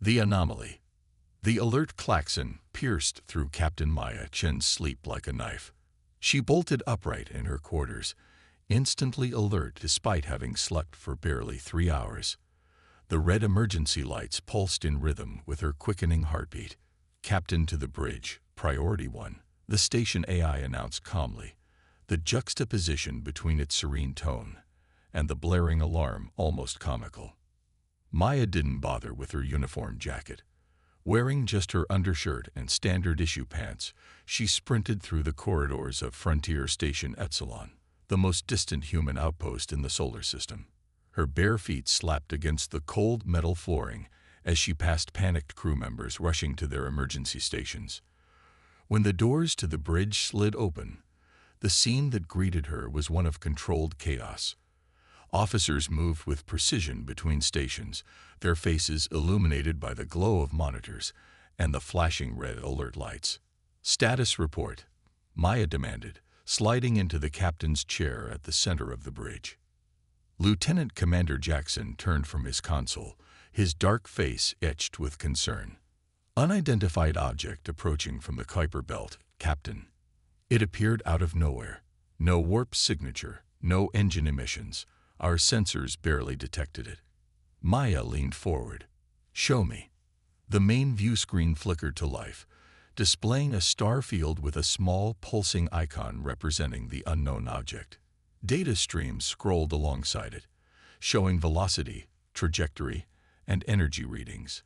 The anomaly. The alert klaxon pierced through Captain Maya Chen's sleep like a knife. She bolted upright in her quarters, instantly alert despite having slept for barely 3 hours. The red emergency lights pulsed in rhythm with her quickening heartbeat. "Captain to the bridge, priority 1," the station AI announced calmly, the juxtaposition between its serene tone and the blaring alarm almost comical. Maya didn't bother with her uniform jacket. Wearing just her undershirt and standard-issue pants, she sprinted through the corridors of Frontier Station Epsilon, the most distant human outpost in the solar system. Her bare feet slapped against the cold metal flooring as she passed panicked crew members rushing to their emergency stations. When the doors to the bridge slid open, the scene that greeted her was one of controlled chaos. Officers moved with precision between stations, their faces illuminated by the glow of monitors and the flashing red alert lights. "Status report," Maya demanded, sliding into the captain's chair at the center of the bridge. Lieutenant Commander Jackson turned from his console, his dark face etched with concern. "Unidentified object approaching from the Kuiper Belt, Captain." It appeared out of nowhere. No warp signature, no engine emissions. Our sensors barely detected it. Maya leaned forward. "Show me." The main view screen flickered to life, displaying a star field with a small pulsing icon representing the unknown object. Data streams scrolled alongside it, showing velocity, trajectory, and energy readings.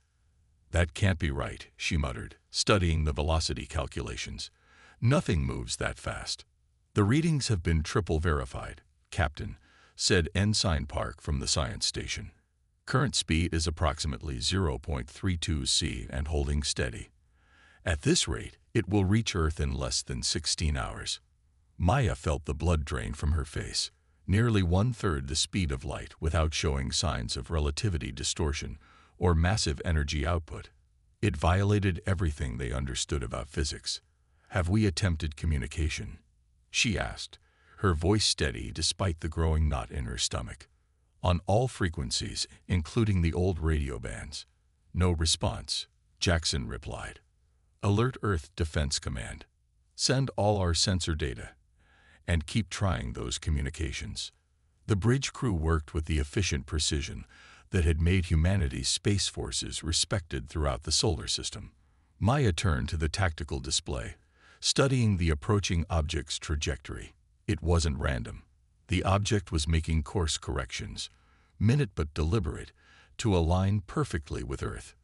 "That can't be right," she muttered, studying the velocity calculations. "Nothing moves that fast." "The readings have been triple verified, Captain," said Ensign Park from the science station. "Current speed is approximately 0.32 c and holding steady. At this rate, it will reach Earth in less than 16 hours. Maya felt the blood drain from her face, nearly 1/3 the speed of light without showing signs of relativity distortion or massive energy output. It violated everything they understood about physics. "Have we attempted communication?" she asked, her voice steady despite the growing knot in her stomach. "On all frequencies, including the old radio bands." "No response," Jackson replied. "Alert Earth Defense Command. Send all our sensor data, and keep trying those communications." The bridge crew worked with the efficient precision that had made humanity's space forces respected throughout the solar system. Maya turned to the tactical display, studying the approaching object's trajectory. It wasn't random. The object was making course corrections, minute but deliberate, to align perfectly with Earth.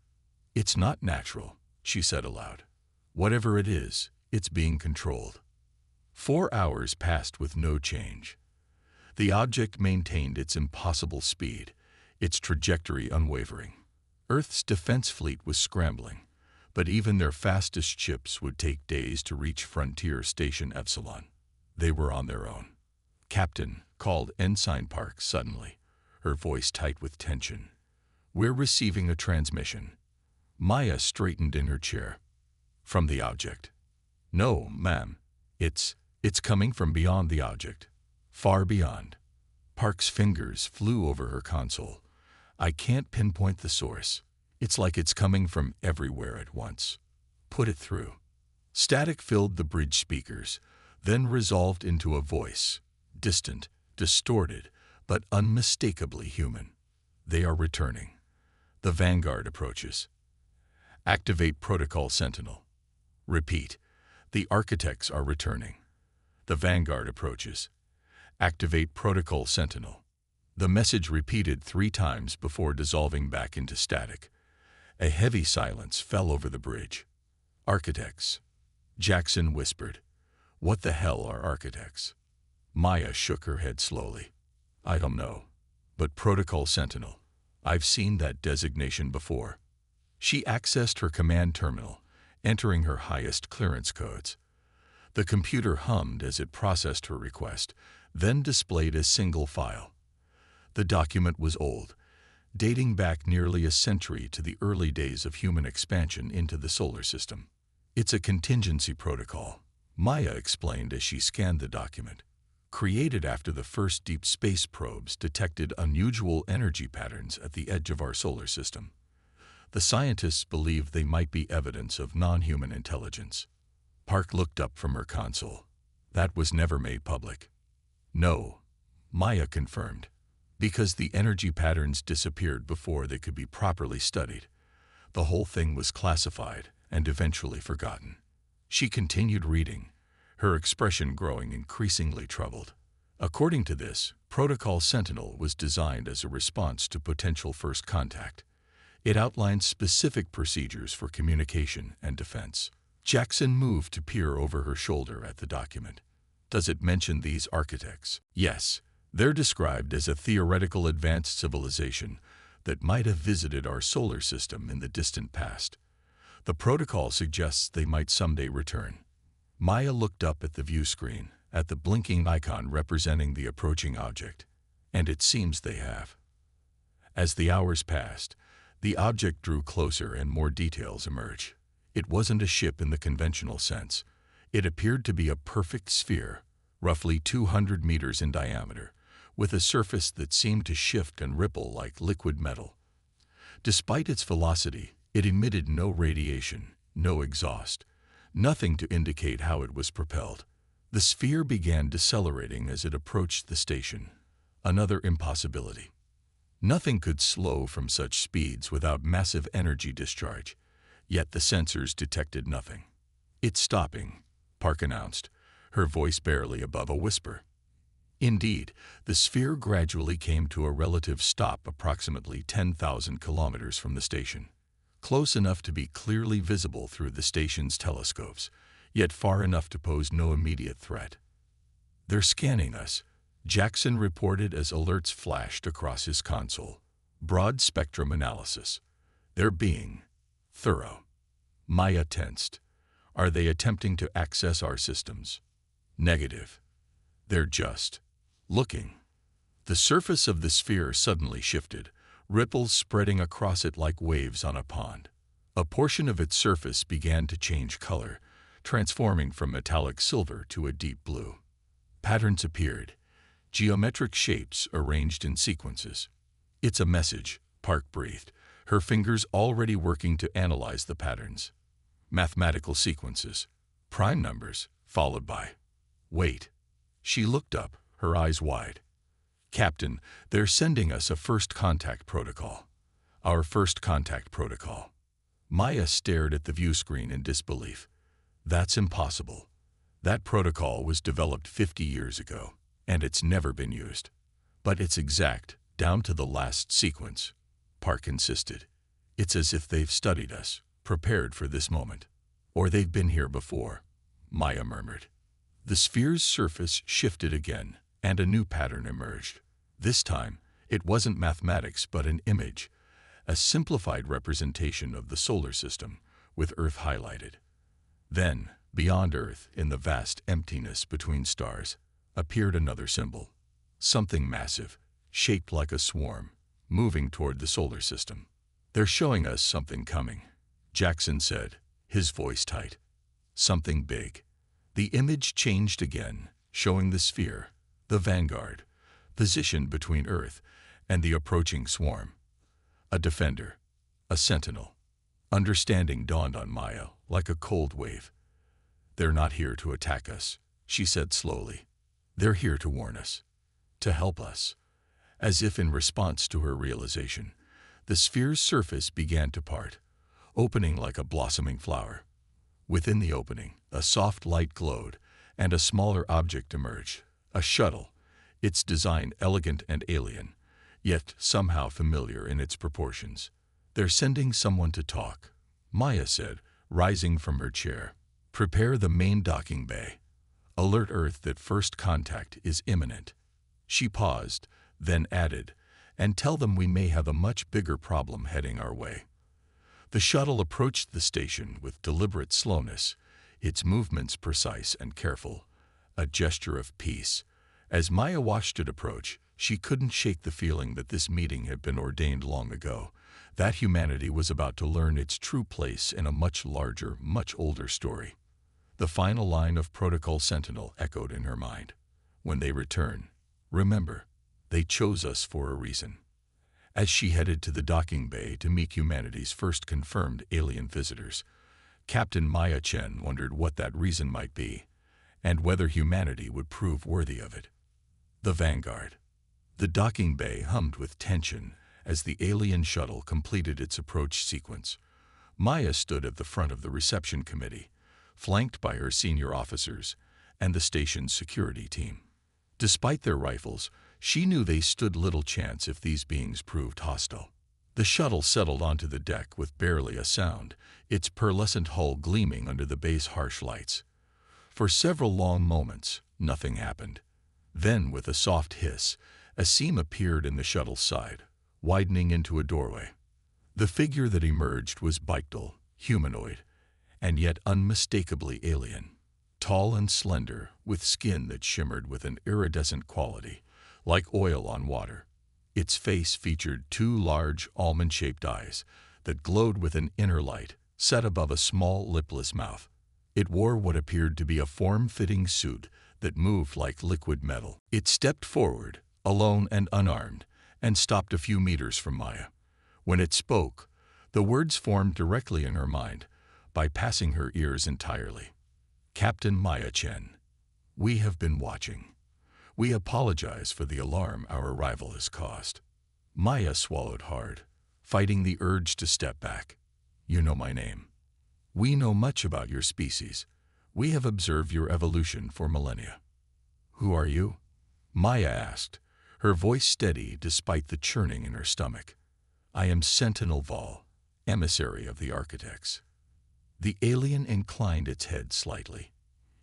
"It's not natural," she said aloud. "Whatever it is, it's being controlled." 4 hours passed with no change. The object maintained its impossible speed, its trajectory unwavering. Earth's defense fleet was scrambling, but even their fastest ships would take days to reach Frontier Station Epsilon. They were on their own. "Captain," called Ensign Park suddenly, her voice tight with tension. "We're receiving a transmission." Maya straightened in her chair. "From the object?" "No, ma'am. It's coming from beyond the object. Far beyond." Park's fingers flew over her console. "I can't pinpoint the source. It's like it's coming from everywhere at once." "Put it through." Static filled the bridge speakers, then resolved into a voice, distant, distorted, but unmistakably human. "They are returning. The Vanguard approaches. Activate Protocol Sentinel." "Repeat. The architects are returning. The Vanguard approaches. Activate Protocol Sentinel." The message repeated 3 times before dissolving back into static. A heavy silence fell over the bridge. "Architects," Jackson whispered. "What the hell are architects?" Maya shook her head slowly. "I don't know. But Protocol Sentinel. I've seen that designation before." She accessed her command terminal, entering her highest clearance codes. The computer hummed as it processed her request, then displayed a single file. The document was old, dating back nearly a century to the early days of human expansion into the solar system. "It's a contingency protocol," Maya explained as she scanned the document. "Created after the first deep space probes detected unusual energy patterns at the edge of our solar system. The scientists believe they might be evidence of non-human intelligence. Park looked up from her console. That was never made public. No, Maya confirmed, because the energy patterns disappeared before they could be properly studied. The whole thing was classified and eventually forgotten. She continued reading, her expression growing increasingly troubled. According to this, Protocol Sentinel was designed as a response to potential first contact. It outlined specific procedures for communication and defense. Jackson moved to peer over her shoulder at the document. Does it mention these architects? Yes, they're described as a theoretical advanced civilization that might have visited our solar system in the distant past. The protocol suggests they might someday return. Maya looked up at the view screen, at the blinking icon representing the approaching object, and it seems they have. As the hours passed, the object drew closer and more details emerged. It wasn't a ship in the conventional sense. It appeared to be a perfect sphere, roughly 200 meters in diameter, with a surface that seemed to shift and ripple like liquid metal. Despite its velocity, it emitted no radiation, no exhaust, nothing to indicate how it was propelled. The sphere began decelerating as it approached the station. Another impossibility. Nothing could slow from such speeds without massive energy discharge, yet the sensors detected nothing. "It's stopping," Park announced, her voice barely above a whisper. Indeed, the sphere gradually came to a relative stop approximately 10,000 kilometers from the station, close enough to be clearly visible through the station's telescopes, yet far enough to pose no immediate threat. "They're scanning us," Jackson reported as alerts flashed across his console. "Broad spectrum analysis. They're being thorough." Maya tensed. "Are they attempting to access our systems?" "Negative. They're just looking." The surface of the sphere suddenly shifted, ripples spreading across it like waves on a pond. A portion of its surface began to change color, transforming from metallic silver to a deep blue. Patterns appeared, geometric shapes arranged in sequences. "It's a message," Park breathed, her fingers already working to analyze the patterns. Mathematical sequences, prime numbers, followed by... Wait. She looked up, her eyes wide. "Captain, they're sending us a first contact protocol." "Our first contact protocol." Maya stared at the view screen in disbelief. "That's impossible. That protocol was developed 50 years ago, and it's never been used." "But it's exact, down to the last sequence," Park insisted. "It's as if they've studied us, prepared for this moment." "Or they've been here before," Maya murmured. The sphere's surface shifted again, and a new pattern emerged. This time, it wasn't mathematics but an image, a simplified representation of the solar system, with Earth highlighted. Then, beyond Earth, in the vast emptiness between stars, appeared another symbol. Something massive, shaped like a swarm, moving toward the solar system. "They're showing us something coming," Jackson said, his voice tight. "Something big." The image changed again, showing the sphere, the vanguard, positioned between Earth and the approaching swarm. A defender, a sentinel. Understanding dawned on Maya like a cold wave. "They're not here to attack us," she said slowly. "They're here to warn us, to help us." As if in response to her realization, the sphere's surface began to part, opening like a blossoming flower. Within the opening, a soft light glowed, and a smaller object emerged, a shuttle, its design elegant and alien, yet somehow familiar in its proportions. "They're sending someone to talk," Maya said, rising from her chair. "Prepare the main docking bay. Alert Earth that first contact is imminent." She paused, then added, "And tell them we may have a much bigger problem heading our way." The shuttle approached the station with deliberate slowness, its movements precise and careful, a gesture of peace. As Maya watched it approach, she couldn't shake the feeling that this meeting had been ordained long ago, that humanity was about to learn its true place in a much larger, much older story. The final line of Protocol Sentinel echoed in her mind. "When they return, remember, they chose us for a reason." As she headed to the docking bay to meet humanity's first confirmed alien visitors, Captain Maya Chen wondered what that reason might be, and whether humanity would prove worthy of it. The Vanguard. The docking bay hummed with tension as the alien shuttle completed its approach sequence. Maya stood at the front of the reception committee, flanked by her senior officers and the station's security team. Despite their rifles, she knew they stood little chance if these beings proved hostile. The shuttle settled onto the deck with barely a sound, its pearlescent hull gleaming under the bay's harsh lights. For several long moments, nothing happened. Then, with a soft hiss, a seam appeared in the shuttle's side, widening into a doorway. The figure that emerged was bipedal, humanoid, and yet unmistakably alien. Tall and slender, with skin that shimmered with an iridescent quality, like oil on water. Its face featured two large, almond-shaped eyes that glowed with an inner light, set above a small, lipless mouth. It wore what appeared to be a form-fitting suit that moved like liquid metal. It stepped forward, alone and unarmed, and stopped a few meters from Maya. When it spoke, the words formed directly in her mind, bypassing her ears entirely. Captain Maya Chen, we have been watching. We apologize for the alarm our arrival has caused. Maya swallowed hard, fighting the urge to step back. You know my name. We know much about your species. We have observed your evolution for millennia. Who are you? Maya asked, her voice steady despite the churning in her stomach. I am Sentinel Vol, emissary of the Architects. The alien inclined its head slightly.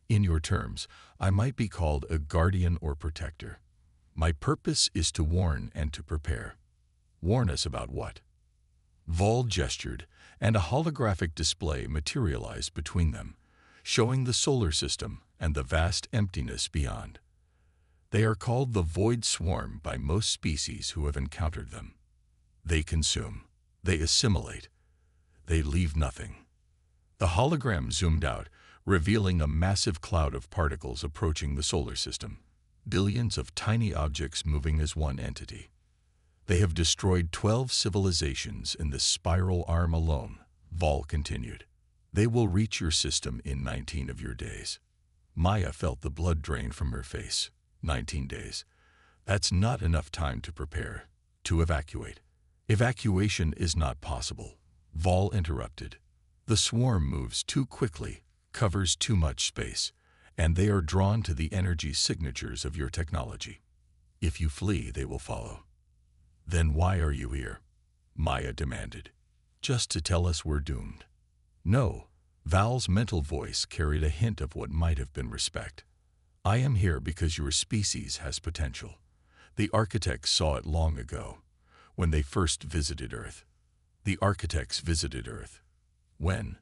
In your terms, I might be called a guardian or protector. My purpose is to warn and to prepare. Warn us about what? Vol gestured, and a holographic display materialized between them, showing the solar system and the vast emptiness beyond. They are called the Void Swarm by most species who have encountered them. They consume, they assimilate, they leave nothing. The hologram zoomed out, revealing a massive cloud of particles approaching the solar system, billions of tiny objects moving as one entity. They have destroyed 12 civilizations in this spiral arm alone, Vol continued. They will reach your system in 19 of your days. Maya felt the blood drain from her face. 19 days. That's not enough time to prepare, to evacuate. Evacuation is not possible, Vol interrupted. The swarm moves too quickly, covers too much space, and they are drawn to the energy signatures of your technology. If you flee, they will follow. Then why are you here? Maya demanded. Just to tell us we're doomed. No, Val's mental voice carried a hint of what might have been respect. I am here because your species has potential. The Architects saw it long ago, when they first visited Earth. The Architects visited Earth. When?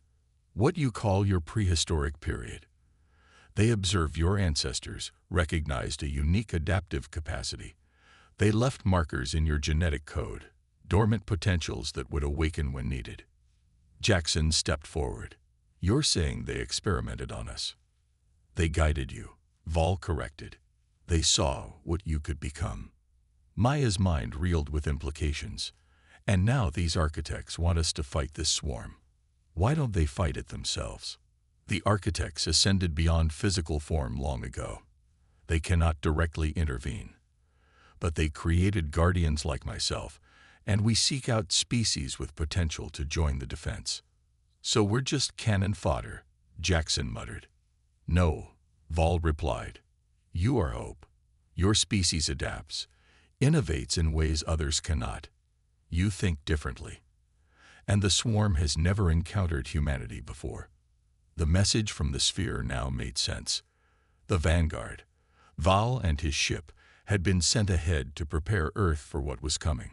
What you call your prehistoric period. They observed your ancestors, recognized a unique adaptive capacity. They left markers in your genetic code, dormant potentials that would awaken when needed. Jackson stepped forward. You're saying they experimented on us. They guided you, Vol corrected. They saw what you could become. Maya's mind reeled with implications. And now these Architects want us to fight this swarm. Why don't they fight it themselves? The Architects ascended beyond physical form long ago. They cannot directly intervene. But they created guardians like myself, and we seek out species with potential to join the defense. So we're just cannon fodder, Jackson muttered. No, Vol replied. You are hope. Your species adapts, innovates in ways others cannot. You think differently. And the swarm has never encountered humanity before. The message from the sphere now made sense. The Vanguard, Val and his ship, had been sent ahead to prepare Earth for what was coming.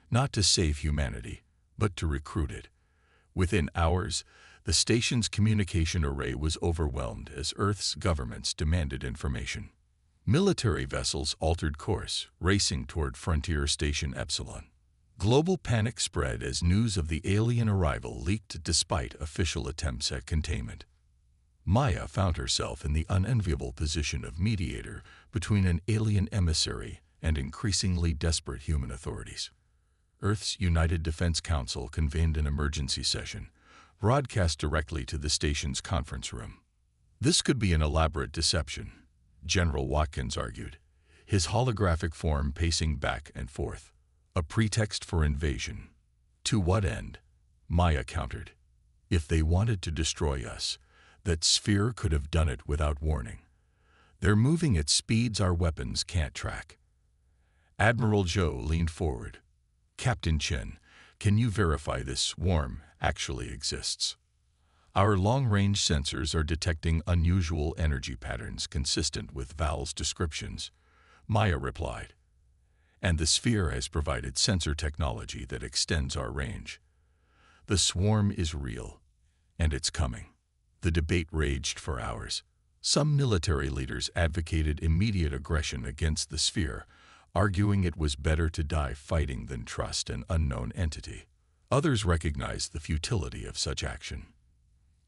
Not to save humanity, but to recruit it. Within hours, the station's communication array was overwhelmed as Earth's governments demanded information. Military vessels altered course, racing toward Frontier Station Epsilon. Global panic spread as news of the alien arrival leaked despite official attempts at containment. Maya found herself in the unenviable position of mediator between an alien emissary and increasingly desperate human authorities. Earth's United Defense Council convened an emergency session, broadcast directly to the station's conference room. This could be an elaborate deception, General Watkins argued, his holographic form pacing back and forth. A pretext for invasion. To what end? Maya countered. If they wanted to destroy us, that sphere could have done it without warning. They're moving at speeds our weapons can't track. Admiral Zhou leaned forward. Captain Chen, can you verify this swarm actually exists? Our long-range sensors are detecting unusual energy patterns consistent with Val's descriptions, Maya replied. And the sphere has provided sensor technology that extends our range. The swarm is real, and it's coming. The debate raged for hours. Some military leaders advocated immediate aggression against the sphere, arguing it was better to die fighting than trust an unknown entity. Others recognized the futility of such action.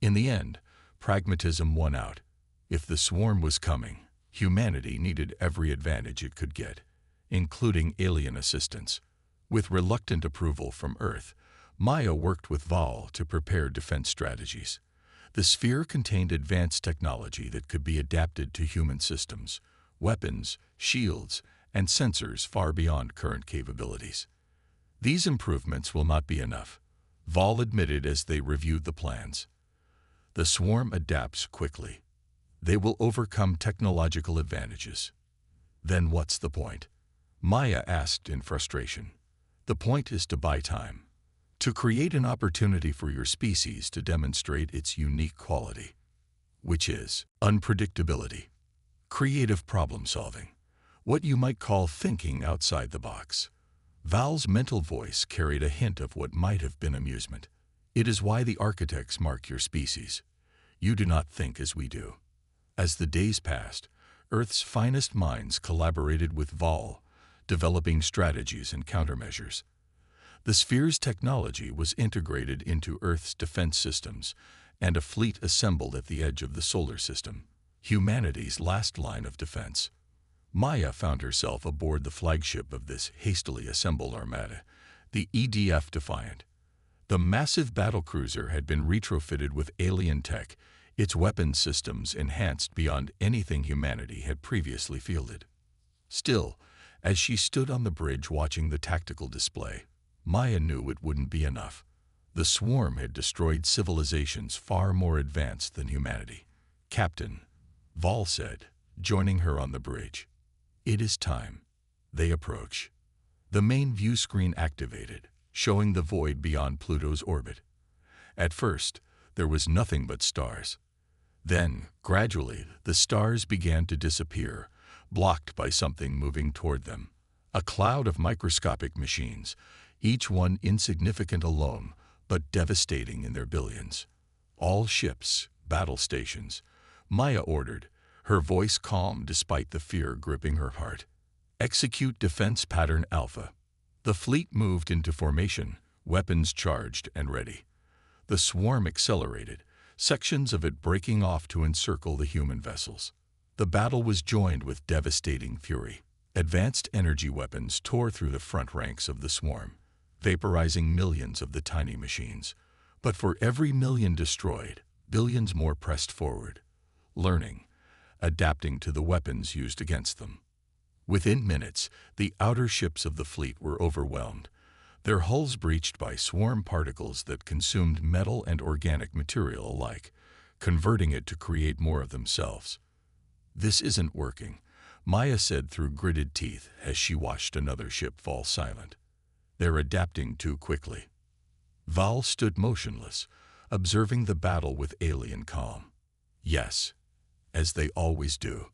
In the end, pragmatism won out. If the swarm was coming, humanity needed every advantage it could get, including alien assistance. With reluctant approval from Earth, Maya worked with Val to prepare defense strategies. The sphere contained advanced technology that could be adapted to human systems, weapons, shields, and sensors far beyond current capabilities. These improvements will not be enough, Val admitted as they reviewed the plans. The swarm adapts quickly. They will overcome technological advantages. Then what's the point? Maya asked in frustration. The point is to buy time, to create an opportunity for your species to demonstrate its unique quality, which is unpredictability, creative problem-solving, what you might call thinking outside the box. Val's mental voice carried a hint of what might have been amusement. It is why the architects mark your species. You do not think as we do. As the days passed, Earth's finest minds collaborated with Val, developing strategies and countermeasures. The sphere's technology was integrated into Earth's defense systems, and a fleet assembled at the edge of the solar system, humanity's last line of defense. Maya found herself aboard the flagship of this hastily assembled armada, the EDF Defiant. The massive battlecruiser had been retrofitted with alien tech, its weapons systems enhanced beyond anything humanity had previously fielded. Still, as she stood on the bridge watching the tactical display, Maya knew it wouldn't be enough. The swarm had destroyed civilizations far more advanced than humanity. Captain, Val said, joining her on the bridge. It is time. They approach. The main view screen activated, showing the void beyond Pluto's orbit. At first, there was nothing but stars. Then, gradually, the stars began to disappear, blocked by something moving toward them. A cloud of microscopic machines, each one insignificant alone, but devastating in their billions. All ships, battle stations, Maya ordered, her voice calm despite the fear gripping her heart. Execute Defense Pattern Alpha. The fleet moved into formation, weapons charged and ready. The swarm accelerated, sections of it breaking off to encircle the human vessels. The battle was joined with devastating fury. Advanced energy weapons tore through the front ranks of the swarm, vaporizing millions of the tiny machines. But for every million destroyed, billions more pressed forward, learning, adapting to the weapons used against them. Within minutes, the outer ships of the fleet were overwhelmed, their hulls breached by swarm particles that consumed metal and organic material alike, converting it to create more of themselves. This isn't working, Maya said through gritted teeth as she watched another ship fall silent. They're adapting too quickly. Val stood motionless, observing the battle with alien calm. Yes, as they always do.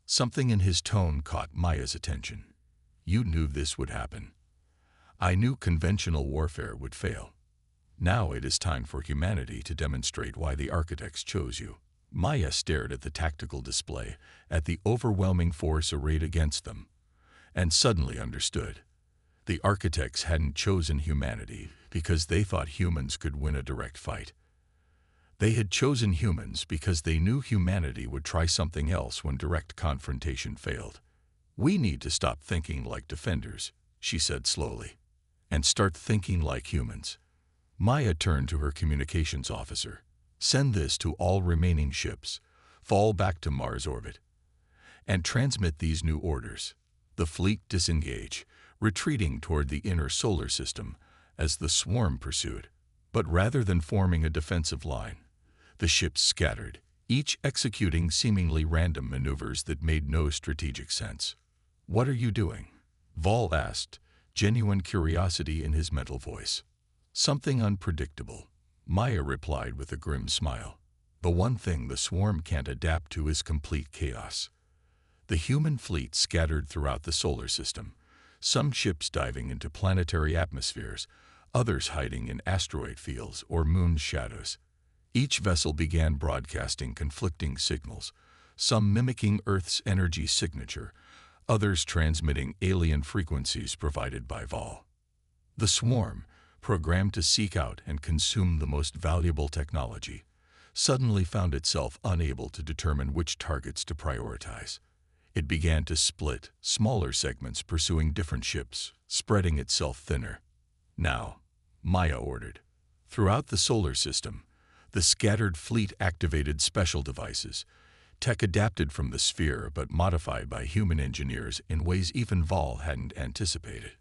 Something in his tone caught Maya's attention. You knew this would happen. I knew conventional warfare would fail. Now it is time for humanity to demonstrate why the architects chose you. Maya stared at the tactical display, at the overwhelming force arrayed against them, and suddenly understood. The architects hadn't chosen humanity because they thought humans could win a direct fight. They had chosen humans because they knew humanity would try something else when direct confrontation failed. We need to stop thinking like defenders, she said slowly. and start thinking like humans. Maya turned to her communications officer. Send this to all remaining ships. Fall back to Mars orbit. And transmit these new orders. The fleet disengage, retreating toward the inner solar system as the swarm pursued. But rather than forming a defensive line, the ships scattered, each executing seemingly random maneuvers that made no strategic sense. What are you doing? Vol asked, genuine curiosity in his mental voice. Something unpredictable, Maya replied with a grim smile. The one thing the swarm can't adapt to is complete chaos. The human fleet scattered throughout the solar system, some ships diving into planetary atmospheres, others hiding in asteroid fields or moon shadows. Each vessel began broadcasting conflicting signals, some mimicking Earth's energy signature, others transmitting alien frequencies provided by Vol. The swarm, programmed to seek out and consume the most valuable technology, suddenly found itself unable to determine which targets to prioritize. It began to split, smaller segments pursuing different ships, spreading itself thinner. Now, Maya ordered. Throughout the solar system, the scattered fleet activated special devices, tech adapted from the sphere but modified by human engineers in ways even Vol hadn't anticipated.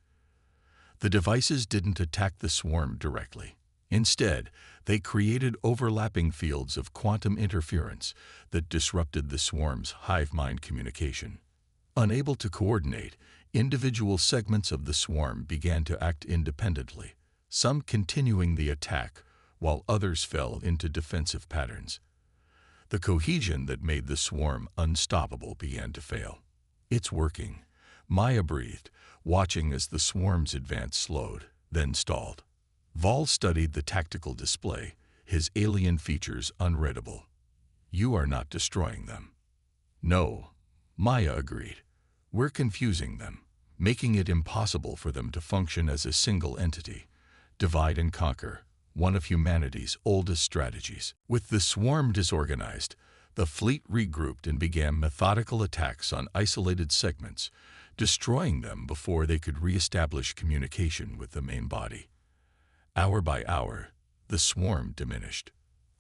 The devices didn't attack the swarm directly. Instead, they created overlapping fields of quantum interference that disrupted the swarm's hive-mind communication. Unable to coordinate, individual segments of the swarm began to act independently, some continuing the attack while others fell into defensive patterns. The cohesion that made the swarm unstoppable began to fail. It's working, Maya breathed, watching as the swarm's advance slowed, then stalled. Vol studied the tactical display, his alien features unreadable. You are not destroying them. No, Maya agreed. We're confusing them, making it impossible for them to function as a single entity. Divide and conquer, one of humanity's oldest strategies. With the swarm disorganized, the fleet regrouped and began methodical attacks on isolated segments, destroying them before they could re-establish communication with the main body. Hour by hour, the swarm diminished.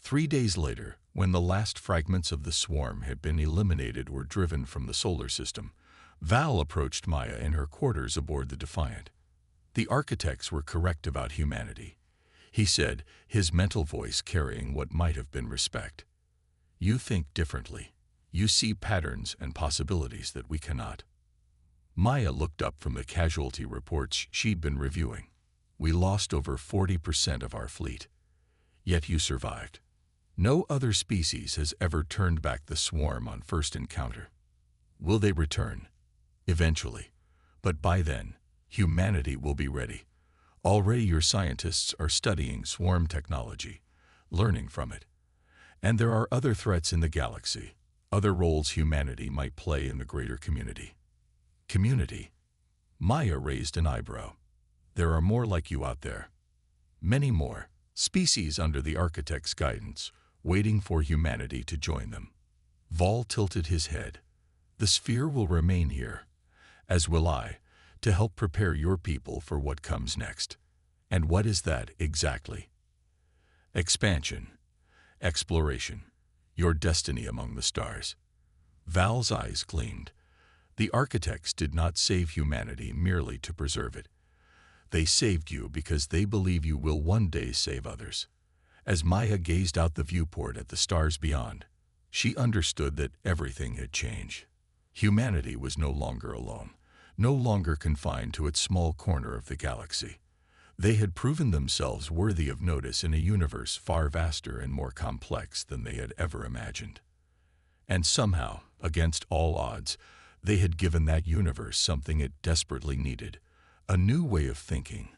3 days later, when the last fragments of the swarm had been eliminated or driven from the solar system, Val approached Maya in her quarters aboard the Defiant. The architects were correct about humanity, he said, his mental voice carrying what might have been respect. You think differently. You see patterns and possibilities that we cannot. Maya looked up from the casualty reports she'd been reviewing. We lost over 40% of our fleet. Yet you survived. No other species has ever turned back the swarm on first encounter. Will they return? Eventually. But by then, humanity will be ready. Already your scientists are studying swarm technology, learning from it. And there are other threats in the galaxy, other roles humanity might play in the greater community. Community? Maya raised an eyebrow. There are more like you out there. Many more, species under the architect's guidance, waiting for humanity to join them. Vol tilted his head. The sphere will remain here, as will I, to help prepare your people for what comes next. And what is that exactly? Expansion, exploration, your destiny among the stars. Val's eyes gleamed. The architects did not save humanity merely to preserve it. They saved you because they believe you will one day save others. As Maya gazed out the viewport at the stars beyond, she understood that everything had changed. Humanity was no longer alone, no longer confined to its small corner of the galaxy. They had proven themselves worthy of notice in a universe far vaster and more complex than they had ever imagined. And somehow, against all odds, they had given that universe something it desperately needed. A new way of thinking,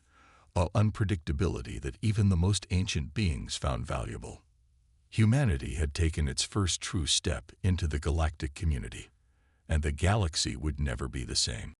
an unpredictability that even the most ancient beings found valuable. Humanity had taken its first true step into the galactic community, and the galaxy would never be the same.